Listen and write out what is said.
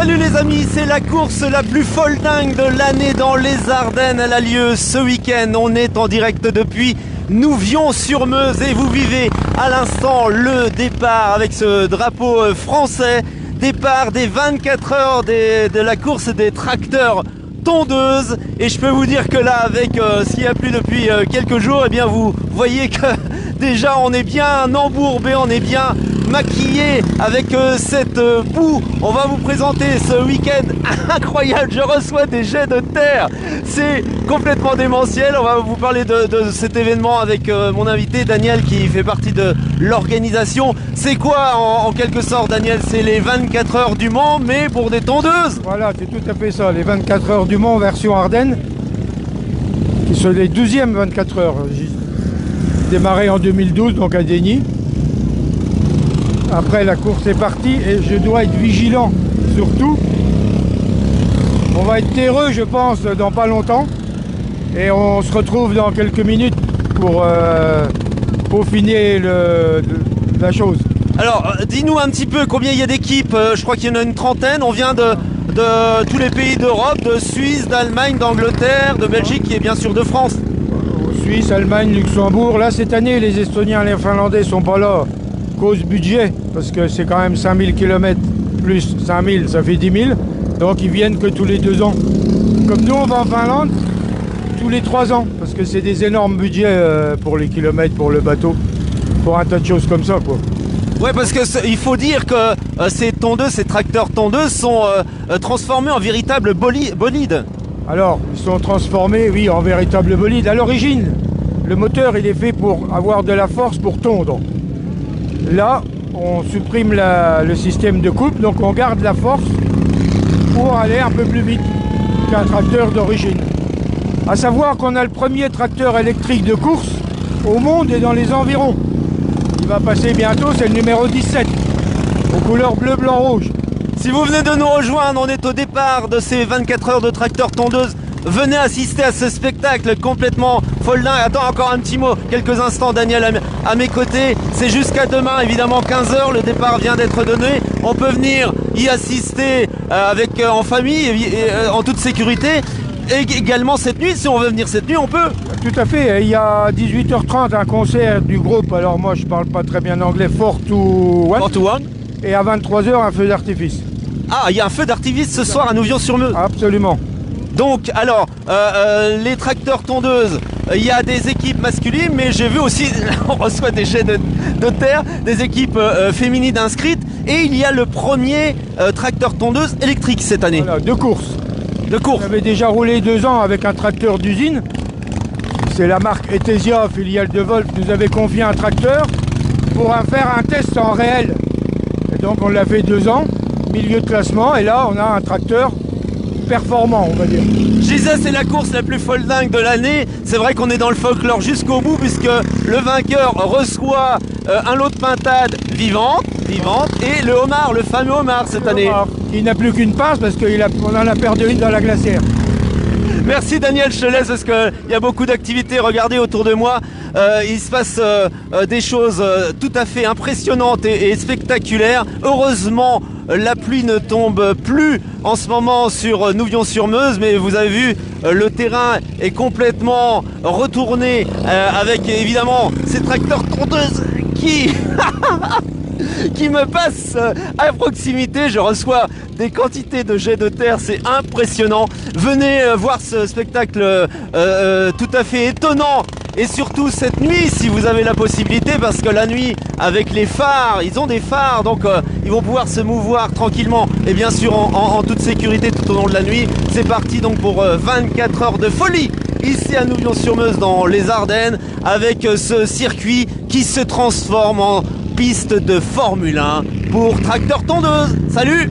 Salut les amis, c'est la course la plus folle dingue de l'année dans les Ardennes. Elle a lieu ce week-end. On est en direct depuis Nouvion-sur-Meuse et vous vivez à l'instant le départ avec ce drapeau français. Départ des 24 heures de la course des tracteurs tondeuses. Et je peux vous dire que là, avec ce qui a plu depuis quelques jours, eh bien vous voyez que déjà on est bien embourbé, on est bien maquillé avec cette boue. On va vous présenter ce week-end incroyable. Je reçois des jets de terre, c'est complètement démentiel. On va vous parler de cet événement avec mon invité Daniel qui fait partie de l'organisation. C'est quoi en quelque sorte, Daniel? C'est les 24 heures du Mans mais pour des tondeuses. Voilà, c'est tout à fait ça, les 24 heures du Mans version Ardennes, qui sont les 12e 24 heures. J'ai démarré en 2012, donc à Deigny. Après, la course est partie et je dois être vigilant, surtout. On va être terreux, je pense, dans pas longtemps. Et on se retrouve dans quelques minutes pour peaufiner la chose. Alors, dis-nous un petit peu combien il y a d'équipes. Je crois qu'il y en a une trentaine. On vient de tous les pays d'Europe, de Suisse, d'Allemagne, d'Angleterre, de Belgique et bien sûr de France. Suisse, Allemagne, Luxembourg. Là, cette année, les Estoniens et les Finlandais sont pas là. Cause budget, parce que c'est quand même 5000 km plus 5000, ça fait 10 000. Donc ils viennent que tous les 2 ans. Comme nous, on va en Finlande tous les 3 ans, parce que c'est des énormes budgets pour les kilomètres, pour le bateau, pour un tas de choses comme ça, quoi. Ouais, parce que il faut dire que ces tondeuses, ces tracteurs tondeuses sont transformés en véritables bolides. Alors, ils sont transformés, oui, en véritables bolides. À l'origine, le moteur, il est fait pour avoir de la force pour tondre. Là, on supprime le système de coupe, donc on garde la force pour aller un peu plus vite qu'un tracteur d'origine. À savoir qu'on a le premier tracteur électrique de course au monde et dans les environs. Il va passer bientôt, c'est le numéro 17, aux couleurs bleu, blanc, rouge. Si vous venez de nous rejoindre, on est au départ de ces 24 heures de tracteurs tondeuses. Venez assister à ce spectacle complètement folle dingue. Attends, encore un petit mot, quelques instants, Daniel à mes côtés. C'est jusqu'à demain, évidemment 15 heures, le départ vient d'être donné. On peut venir y assister en famille, en toute sécurité. Et également cette nuit, si on veut venir cette nuit, on peut. Tout à fait, il y a 18h30 un concert du groupe, alors moi je parle pas très bien anglais, 4 to 1. Et à 23h un feu d'artifice. Ah, il y a un feu d'artifice ce soir à Nouvion-sur-Meuse. Absolument. Donc, alors, les tracteurs tondeuses, il y a des équipes masculines, mais j'ai vu aussi, on reçoit des jets de terre, des équipes féminines inscrites, et il y a le premier tracteur tondeuse électrique cette année. Voilà, de course. De course. J'avais déjà roulé 2 ans avec un tracteur d'usine. C'est la marque Etesia, filiale de Wolf, nous avait confié un tracteur pour faire un test en réel. Et donc on l'a fait 2 ans, milieu de classement, et là on a un tracteur performant, on va dire. Je disais, c'est la course la plus folle dingue de l'année. C'est vrai qu'on est dans le folklore jusqu'au bout, puisque le vainqueur reçoit un lot de pintades vivantes, et le homard, le fameux homard cette année. Il n'a plus qu'une pince parce qu'on en a perdu une dans la glacière. Merci Daniel, je te laisse parce qu'il y a beaucoup d'activités. Regardez autour de moi, il se passe des choses tout à fait impressionnantes et spectaculaires. Heureusement, la pluie ne tombe plus en ce moment sur Nouvion-sur-Meuse, mais vous avez vu, le terrain est complètement retourné avec évidemment ces tracteurs tondeuses qui me passent à proximité. Je reçois des quantités de jets de terre, c'est impressionnant. Venez voir ce spectacle tout à fait étonnant. Et surtout cette nuit, si vous avez la possibilité, parce que la nuit, avec les phares, ils ont des phares, donc ils vont pouvoir se mouvoir tranquillement, et bien sûr en toute sécurité tout au long de la nuit. C'est parti donc pour 24 heures de folie, ici à Nouvion-sur-Meuse dans les Ardennes, avec ce circuit qui se transforme en piste de Formule 1 pour tracteur tondeuse. Salut!